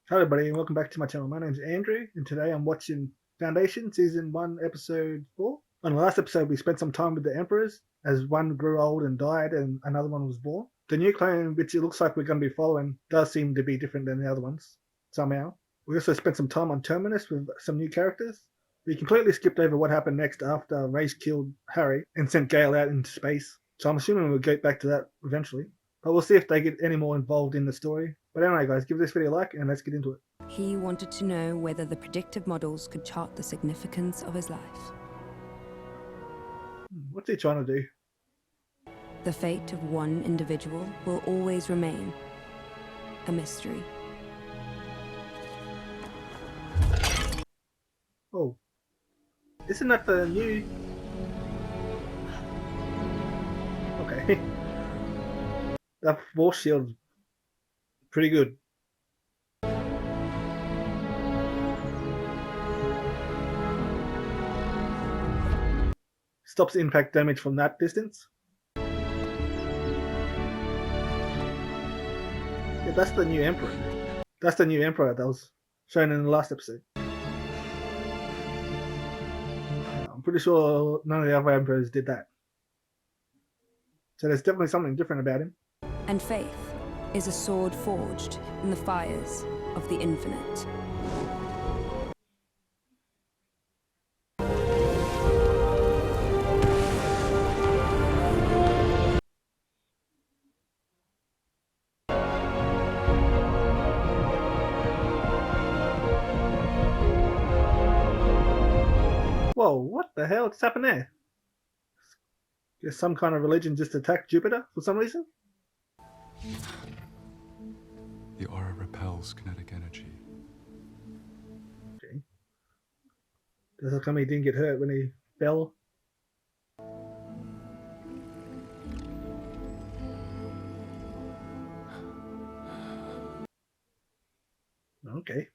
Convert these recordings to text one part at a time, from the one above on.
Hello, everybody, and welcome back to my channel. My name's Andrew, and today I'm watching Foundation Season 1, Episode 4. On the last episode, we spent some time with the Emperors, as one grew old and died, and another one was born. The new clan, which it looks like we're going to be following, does seem to be different than the other ones, somehow. We also spent some time on Terminus with some new characters. We completely skipped over what happened next after Race killed Harry and sent Gale out into space, so I'm assuming we'll get back to that eventually. But we'll see if they get any more involved in the story. But anyway, guys, give this video a like and let's get into it. He wanted to know whether the predictive models could chart the significance of his life. What's he trying to do? The fate of one individual will always remain a mystery. Oh. Isn't that the new... Okay. That force shield's pretty good. Stops impact damage from that distance. Yeah, that's the new Emperor. That's the new Emperor that was shown in the last episode. I'm pretty sure none of the other Emperors did that. So there's definitely something different about him. And faith is a sword forged in the fires of the infinite. Whoa, what the hell just happened there? Guess some kind of religion just attacked Jupiter for some reason? The aura repels kinetic energy. Okay. Does that come he didn't get hurt when he fell? Okay.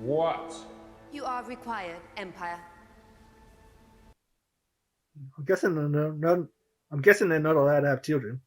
What? You are required, Empire. I'm guessing they're not allowed to have children.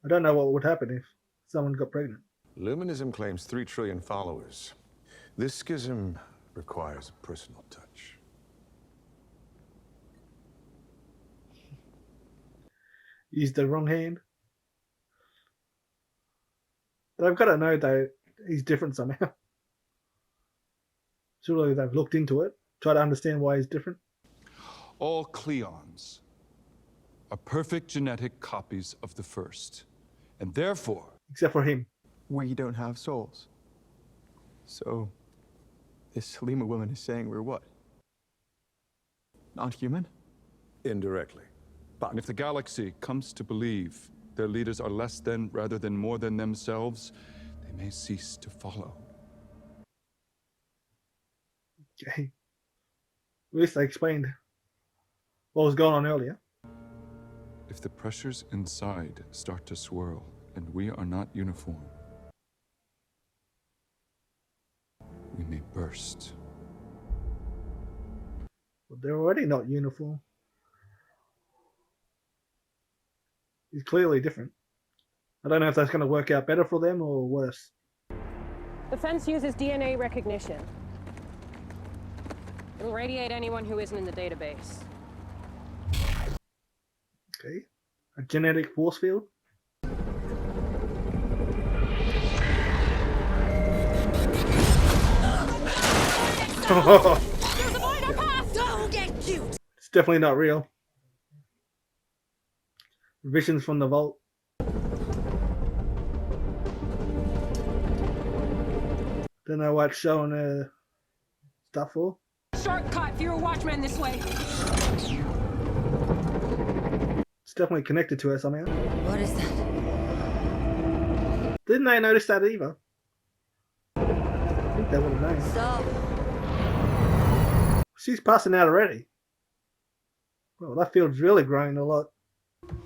I don't know what would happen if someone got pregnant. Luminism claims 3 trillion followers. This schism requires a personal touch. Used the wrong hand. But I've got to know though he's different somehow. Surely they've looked into it, try to understand why he's different. All Cleons are perfect genetic copies of the first, and therefore... Except for him. We don't have souls. So, this Halima woman is saying we're what? Not human? Indirectly. And if the galaxy comes to believe their leaders are less than rather than more than themselves, they may cease to follow. Okay. At least they explained what was going on earlier. If the pressures inside start to swirl, and we are not uniform, we may burst. Well, they're already not uniform. He's clearly different. I don't know if that's going to work out better for them or worse. The fence uses DNA recognition. It'll radiate anyone who isn't in the database. Okay. A genetic force field. It's definitely not real. Visions from the vault. Don't know what showing stuff for. Shortcut if you're a watchman this way. It's definitely connected to her somehow. What is that? Didn't they notice that either? I think they would have known. So, She's passing out already. Well, that field's really growing a lot.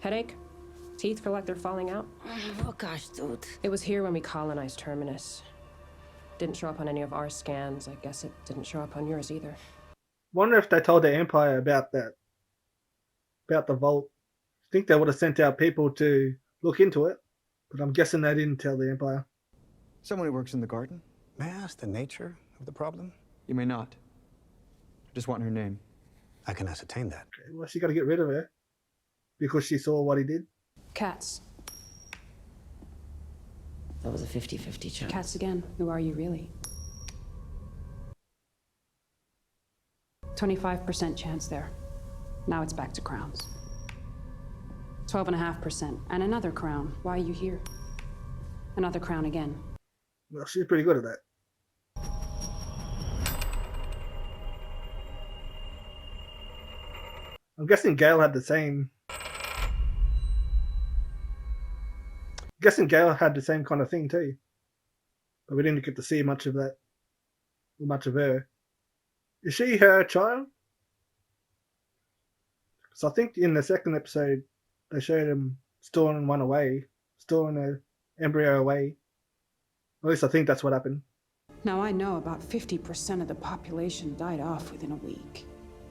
Headache? Teeth feel like they're falling out? oh gosh, dude. It was here when we colonized Terminus. Didn't show up on any of our scans. I guess it didn't show up on yours either. Wonder if they told the Empire about that. About the vault. I think they would have sent out people to look into it. But I'm guessing they didn't tell the Empire. Someone who works in the garden? May I ask the nature of the problem? You may not. I just want her name. I can ascertain that. Okay, well, she got to get rid of her because she saw what he did. Cats. That was a 50-50 chance. Cats again. Who are you really? 25% chance there. Now it's back to crowns. 12.5%. And another crown. Why are you here? Another crown again. Well, she's pretty good at that. I'm guessing Gale had the same. Guessing Gale had the same kind of thing too, but we didn't get to see much of that, much of her. Is she her child? So I think in the second episode they showed him storing one away, storing an embryo away. At least I think that's what happened. Now I know about 50% of the population died off within a week.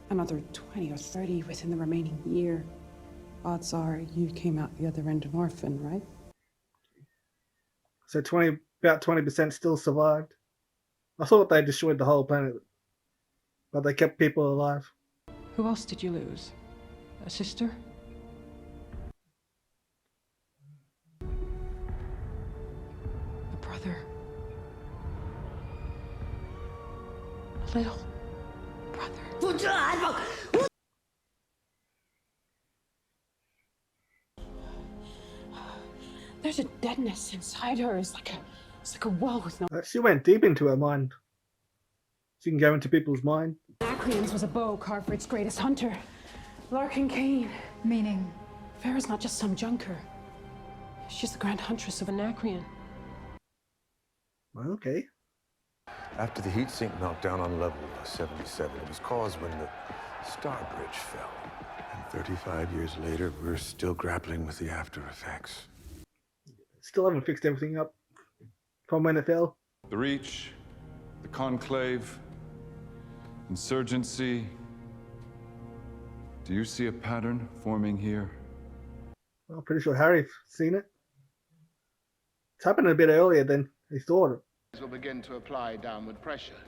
Another 20 or 30 within the remaining year. Odds are you came out the other end an orphan, right? So about 20% still survived. I thought they destroyed the whole planet, but they kept people alive. Who else did you lose? A sister? A brother? A little brother? There's a deadness inside her. It's like a well with no. She went deep into her mind. She can go into people's mind. Anacreon's was a bow carved for its greatest hunter, Larkin Kane. Meaning? Farah's not just some junker. She's the grand huntress of Anacreon. Well, okay. After the heat sink meltdown on level 77, it was caused when the Star Bridge fell. And 35 years later, we're still grappling with the after effects. Still haven't fixed everything up from when it fell. The Reach, the Conclave, Insurgency. Do you see a pattern forming here? Well, I'm pretty sure Harry's seen it. It's happened a bit earlier than he thought. Will begin to apply downward pressure.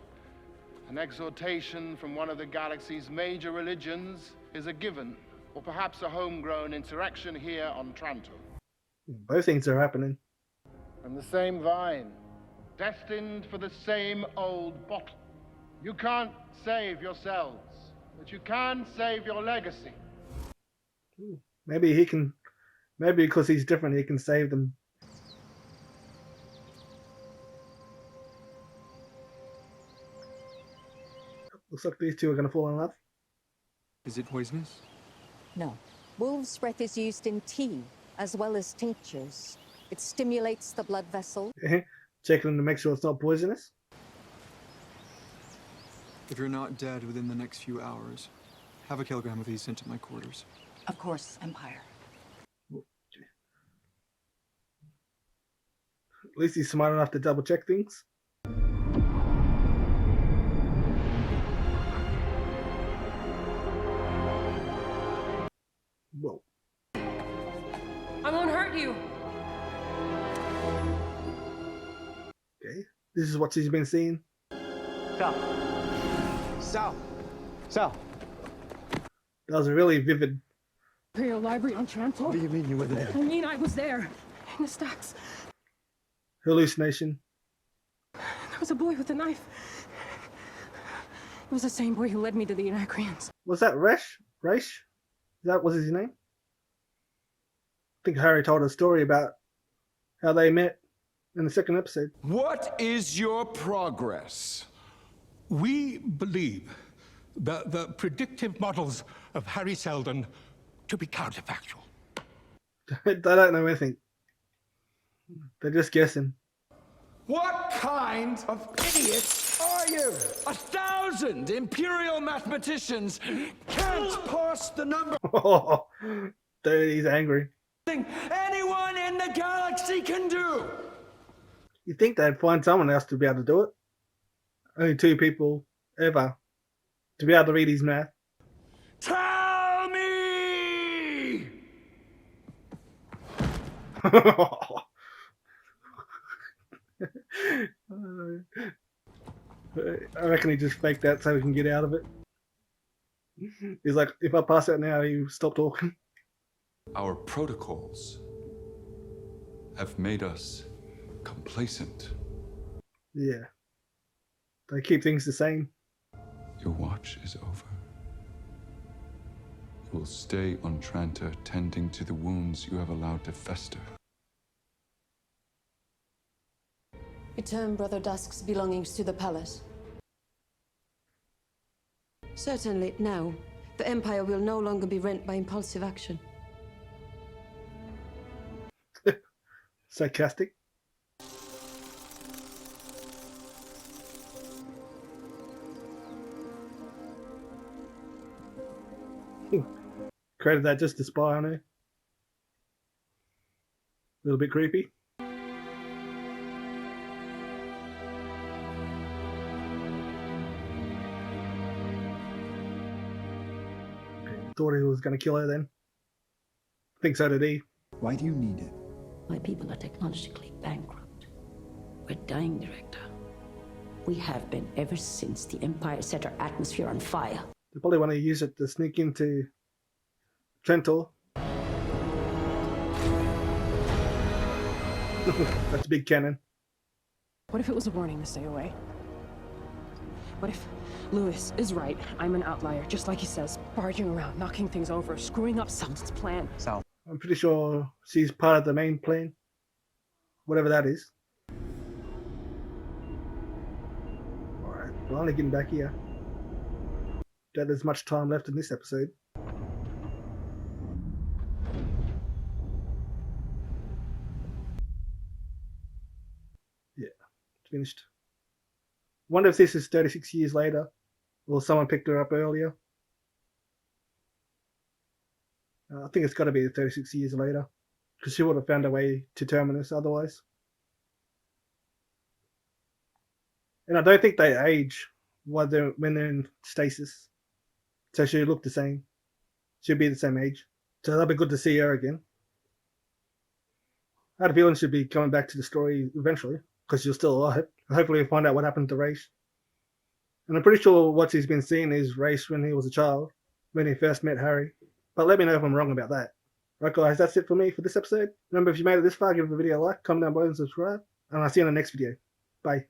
An exhortation from one of the galaxy's major religions is a given, or perhaps a homegrown insurrection here on Trantor. Both things are happening. From the same vine, destined for the same old bottle. You can't save yourselves, but you can save your legacy. Maybe he can. Maybe because he's different, he can save them. Looks like these two are going to fall in love. Is it poisonous? No. Wolf's breath is used in tea, as well as tinctures. It stimulates the blood vessel. Checking to make sure it's not poisonous. If you're not dead within the next few hours, have a kilogram of these sent to my quarters. Of course, Empire. At least he's smart enough to double check things. Whoa. I won't hurt you. Okay. This is what she's been seeing. Sal! That was a really vivid. Imperial Library on Trantor. What do you mean you were there? I mean, I was there. In the stacks. Hallucination. There was a boy with a knife. It was the same boy who led me to the Anacreons. Was that Resh? That was his name? I think Harry told a story about how they met in the second episode. What is your progress? We believe the predictive models of Harry Seldon to be counterfactual. They don't know anything. They're just guessing. What kind of idiots are you? 1,000 Imperial mathematicians can't pass the number. Oh, dude, he's angry. Anyone in the galaxy can do. You'd think they'd find someone else to be able to do it. Only 2 people ever to be able to read his math. Tell me! I reckon he just faked that so he can get out of it. He's like, if I pass out now, you stop talking. Our protocols have made us complacent. Yeah. They keep things the same. Your watch is over. You will stay on Tranta, tending to the wounds you have allowed to fester. Return Brother Dusk's belongings to the palace. Certainly, now. The Empire will no longer be rent by impulsive action. Sarcastic. Created that just to spy on her. A little bit creepy. Thought he was going to kill her then. I think so did he. Why do you need it? My people are technologically bankrupt. We're dying, Director. We have been ever since the Empire set our atmosphere on fire. They probably want to use it to sneak into Trentor. That's a big cannon. What if it was a warning to stay away? What if Lewis is right? I'm an outlier, just like he says, barging around, knocking things over, screwing up someone's plan. Sal. I'm pretty sure she's part of the main plan. Whatever that is. Alright, finally getting back here. Don't there's much time left in this episode. Yeah, finished. Wonder if this is 36 years later, or someone picked her up earlier. I think it's got to be 36 years later, because she would have found a way to Terminus otherwise. And I don't think they age when they're in stasis, so she'll look the same. She'll be the same age, so that'll be good to see her again. I had a feeling she'll be coming back to the story eventually, because she's still alive. Hopefully we'll find out what happened to Race. And I'm pretty sure what he's been seeing is Race when he was a child, when he first met Harry. But let me know if I'm wrong about that. Right guys, that's it for me for this episode. Remember, if you made it this far, give the video a like, comment down below and subscribe. And I'll see you in the next video. Bye.